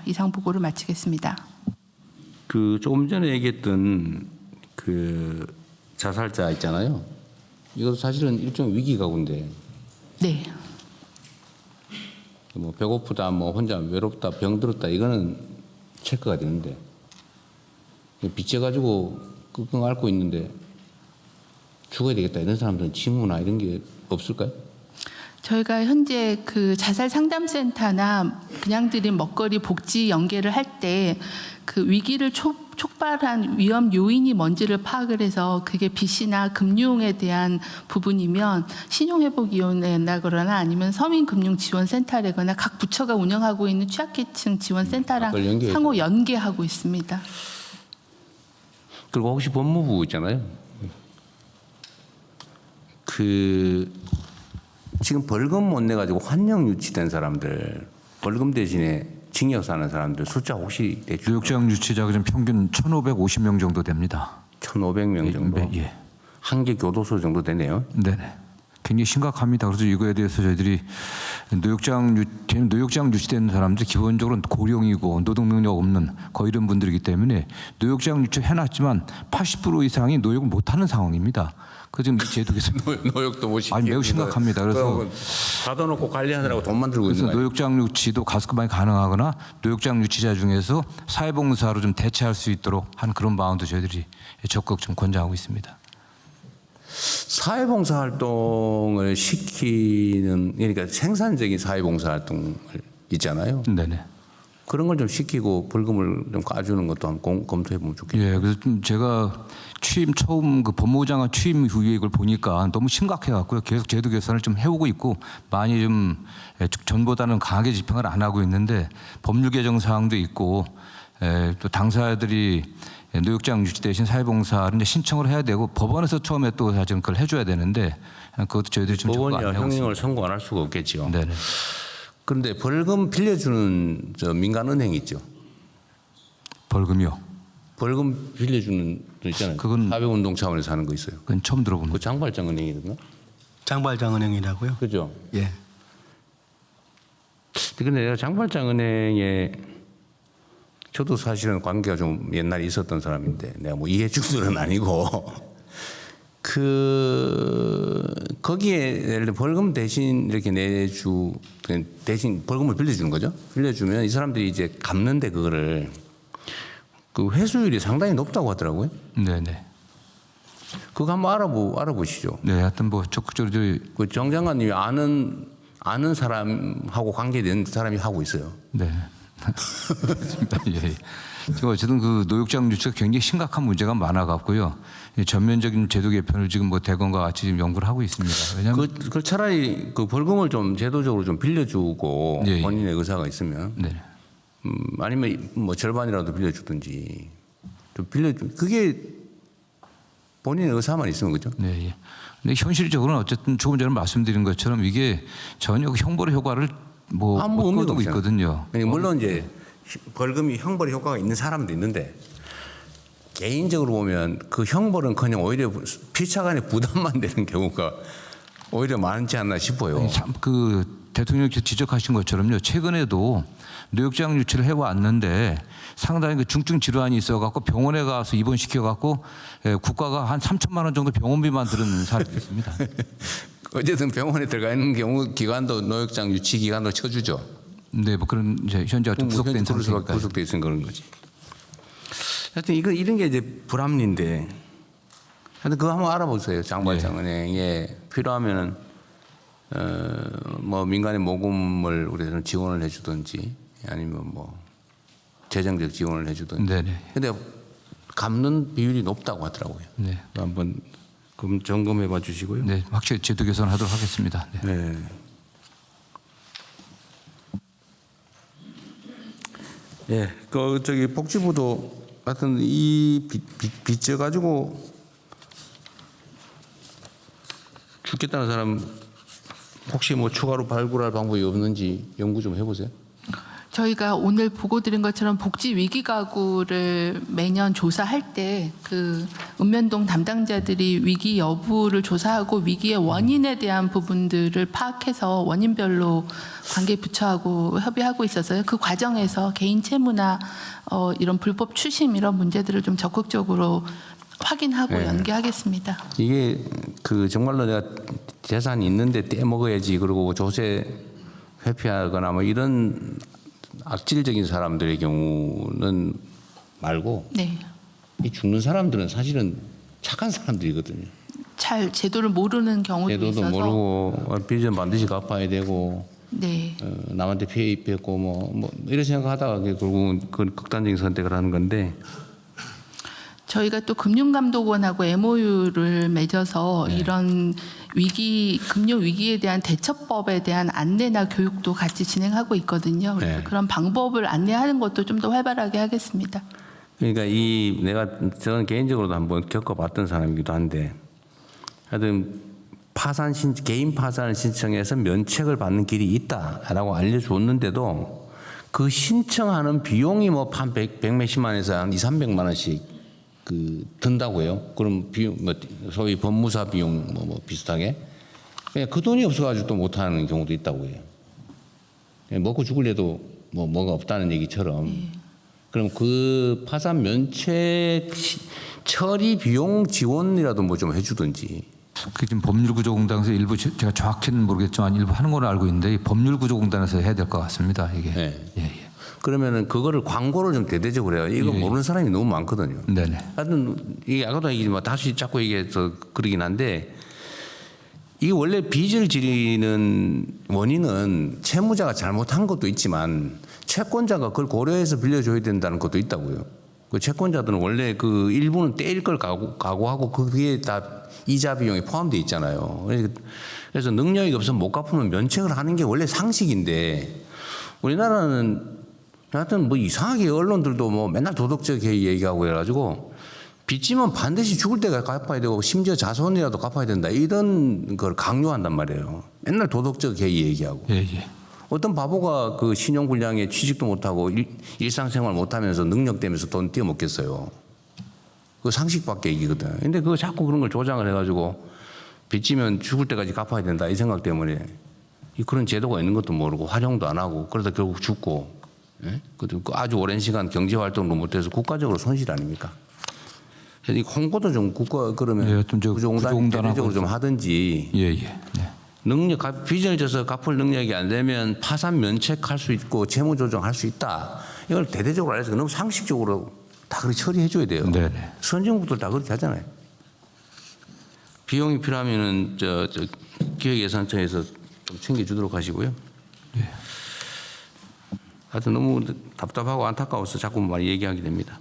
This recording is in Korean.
이상 보고를 마치겠습니다. 그 조금 전에 얘기했던 그 자살자 있잖아요. 이것도 사실은 일종의 위기 가구인데 네. 뭐 배고프다, 뭐 혼자 외롭다, 병들었다 이거는 체크가 되는데 빚져 가지고 끙끙 앓고 있는데 죽어야 되겠다 이런 사람들은 징후나 이런 게 없을까요? 저희가 현재 그 자살 상담센터나 그냥 드린 먹거리 복지 연계를 할 때 그 위기를 촉발한 위험 요인이 뭔지를 파악을 해서 그게 빚이나 금융에 대한 부분이면 신용회복위원회나 아니면 서민금융지원센터라거나 각 부처가 운영하고 있는 취약계층 지원센터랑 상호 연계하고 있습니다. 그리고 혹시 법무부 있잖아요. 그 지금 벌금 못 내가지고 환영 유치된 사람들, 벌금 대신에 징역 사는 사람들 숫자 혹시 대충? 노역장 유치자가 지금 평균 1,550명 정도 됩니다. 1,500명 정도? 예. 한 개 교도소 정도 되네요. 네네. 굉장히 심각합니다. 그래서 이거에 대해서 저희들이 노역장 유치된 사람들 기본적으로 고령이고 노동 능력 없는 거의 이런 분들이기 때문에 노역장 유치 해놨지만 80% 이상이 노역을 못하는 상황입니다. 그 지금 이 제도에서 노역도 못 시키고. 아니 매우 심각합니다. 그래서 가둬놓고 관리하느라고 돈만 들고 있는 그래서 거예요. 노역장 유치도 가스급방이 가능하거나 노역장 유치자 중에서 사회봉사로 좀 대체할 수 있도록 하는 그런 방안도 저희들이 적극 좀 권장하고 있습니다. 사회봉사 활동을 시키는, 그러니까 생산적인 사회봉사 활동을 있잖아요. 네네. 그런 걸 좀 시키고 벌금을 좀 까주는 것도 한번 검토해 보면 좋겠네요. 예, 그래서 좀 제가 취임 처음 그 법무부 장관 취임 후에 이걸 보니까 너무 심각해 갖고요. 계속 제도 개선을 좀 해오고 있고 많이 좀 전보다는 강하게 집행을 안 하고 있는데 법률 개정 사항도 있고 또 당사자들이 노역장 유치 대신 사회봉사를 이제 신청을 해야 되고 법원에서 처음에 또 사실은 그걸 해줘야 되는데 그것도 저희들이 좀 적극 안 법원이야 하고 형량을 있습니다. 선고 안 할 수가 없겠죠. 네네. 그런데 벌금 빌려주는 저 민간은행 있죠. 벌금이요? 벌금 빌려주는 거 있잖아요. 그건- 사회운동 차원에서 하는 거 있어요. 그건 처음 들어봅니다. 그 장발장은행이든가? 장발장은행이라고요? 그죠? 예. 근데 내가 장발장은행에 저도 사실은 관계가 좀 옛날에 있었던 사람인데 내가 뭐 이해충돌은 아니고 거기에 예를 들어 벌금 대신 이렇게 대신 벌금을 빌려주는 거죠. 빌려주면 이 사람들이 이제 갚는데 그거를 그 회수율이 상당히 높다고 하더라고요. 네네. 그거 한번 알아보시죠. 네, 하여튼 뭐 적극적으로 저희 그 정 장관님이 아는 사람하고 관계된 사람이 하고 있어요. 네. 그렇습니다. 예. 지금 어쨌든 그 노역장 유치가 굉장히 심각한 문제가 많아갖고요. 전면적인 제도 개편을 지금 뭐 대검과 같이 지금 연구를 하고 있습니다. 왜냐하면 그 차라리 그 벌금을 좀 제도적으로 좀 빌려주고 예, 예. 본인의 의사가 있으면 네. 아니면 뭐 절반이라도 빌려주든지 좀 그게 본인의 의사만 있으면 그죠? 네. 예. 근데 현실적으로는 어쨌든 조금 전에 말씀드린 것처럼 이게 전혀 그 형벌의 효과를 뭐 아무 못 의미가 거두고 없잖아요. 있거든요. 그러니까 물론 이제 벌금이 형벌의 효과가 있는 사람도 있는데 개인적으로 보면 그 형벌은커녕 오히려 피차 간의 부담만 되는 경우가 오히려 많지 않나 싶어요. 아니, 참 그 대통령께서 지적하신 것처럼요. 최근에도 노역장 유치를 해왔는데 상당히 그 중증 질환이 있어갖고 병원에 가서 입원시켜갖고 국가가 한 3천만 원 정도 병원비만 들은 사례도 있습니다. 어쨌든 병원에 들어가 있는 경우 기간도 노역장 유치 기간도 쳐주죠. 네, 뭐 그런 이제 현재 어떤 구속된 상태니까. 구속돼 있으면 그런 거지. 하여튼 이런 게 이제 불합리인데, 하여튼 그거 한번 알아보세요. 장발장은행에 필요하면은 뭐 민간의 모금을 우리는 지원을 해주든지 아니면 뭐 재정적 지원을 해주든지. 네네. 근데 갚는 비율이 높다고 하더라고요. 네. 한번 점검해봐 주시고요. 네, 확실히 제도 개선하도록 하겠습니다. 네. 네. 예, 그 저기 복지부도 하여튼 이 빚져 가지고 죽겠다는 사람 혹시 뭐 추가로 발굴할 방법이 없는지 연구 좀 해보세요. 저희가 오늘 보고 드린 것처럼 복지 위기 가구를 매년 조사할 때 그 읍면동 담당자들이 위기 여부를 조사하고 위기의 원인에 대한 부분들을 파악해서 원인별로 관계 부처하고 협의하고 있어서요. 그 과정에서 개인 채무나 이런 불법 추심 이런 문제들을 좀 적극적으로 확인하고 네. 연계하겠습니다. 이게 그 정말로 내가 재산이 있는데 떼먹어야지 그러고 조세 회피하거나 뭐 이런 악질적인 사람들의 경우는 말고 네. 이 죽는 사람들은 사실은 착한 사람들이거든요. 잘 제도를 모르는 경우도 제도도 있어서 모르고 빚은 반드시 갚아야 되고 네. 남한테 피해 입혔고 뭐 이런 생각하다가 결국은 그 극단적인 선택을 하는 건데 저희가 또 금융감독원하고 MOU를 맺어서 네. 이런 금융 위기에 대한 대처법에 대한 안내나 교육도 같이 진행하고 있거든요. 그래서 네. 그런 방법을 안내하는 것도 좀 더 활발하게 하겠습니다. 그러니까 저는 개인적으로도 한번 겪어봤던 사람이기도 한데 하여튼 개인 파산을 신청해서 면책을 받는 길이 있다라고 알려줬는데도 그 신청하는 비용이 뭐 한 100몇십만에서 한 200~300만 원씩 든다고요. 그럼 비용, 소위 법무사 비용 뭐 비슷하게. 그냥 그 돈이 없어가지고 또 못하는 경우도 있다고 해요. 먹고 죽을래도 뭐가 없다는 얘기처럼. 그럼 그 파산 면책 처리 비용 지원이라도 뭐 좀 해주든지. 그 지금 법률구조공단에서 일부 제가 정확히는 모르겠지만 일부 하는 걸로 알고 있는데 이 법률구조공단에서 해야 될 것 같습니다. 이게. 네. 예. 그러면은 그거를 광고를 좀 대대적으로 해요. 이거 모르는 사람이 너무 많거든요. 네네. 하여튼 이게 아까도 얘기지만 다시 자꾸 얘기해서 그러긴 한데 이게 원래 빚을 지르는 원인은 채무자가 잘못한 것도 있지만 채권자가 그걸 고려해서 빌려줘야 된다는 것도 있다고요. 그 채권자들은 원래 그 일부는 떼일 걸 각오하고 그게 다 이자 비용이 포함되어 있잖아요. 그래서 능력이 없으면 못 갚으면 면책을 하는 게 원래 상식인데 우리나라는 하여튼 뭐 이상하게 언론들도 뭐 맨날 도덕적 해이 얘기하고 해가지고 빚지면 반드시 죽을 때까지 갚아야 되고 심지어 자손이라도 갚아야 된다 이런 걸 강요한단 말이에요. 맨날 도덕적 해이 얘기하고. 예. 어떤 바보가 그 신용불량에 취직도 못하고 일상생활 못하면서 능력되면서 돈 띄어먹겠어요. 그 상식밖에 얘기거든. 근데 그거 자꾸 그런 걸 조장을 해가지고 빚지면 죽을 때까지 갚아야 된다 이 생각 때문에 그런 제도가 있는 것도 모르고 활용도 안 하고 그러다 결국 죽고 그리고 아주 오랜 시간 경제활동도 못해서 국가적으로 손실 아닙니까? 그래서 이 홍보도 좀 그러면 예, 좀 구조공단이 대대적으로 좀 하든지 예. 빚을 져서 갚을 능력이 안 되면 파산 면책할 수 있고 채무 조정할 수 있다. 이걸 대대적으로 알려서 너무 상식적으로 다 그렇게 처리해 줘야 돼요. 네네. 선진국들 다 그렇게 하잖아요. 비용이 필요하면은 기획예산청에서 좀 챙겨주도록 하시고요. 예. 하여튼 너무 답답하고 안타까워서 자꾸 많이 얘기하게 됩니다.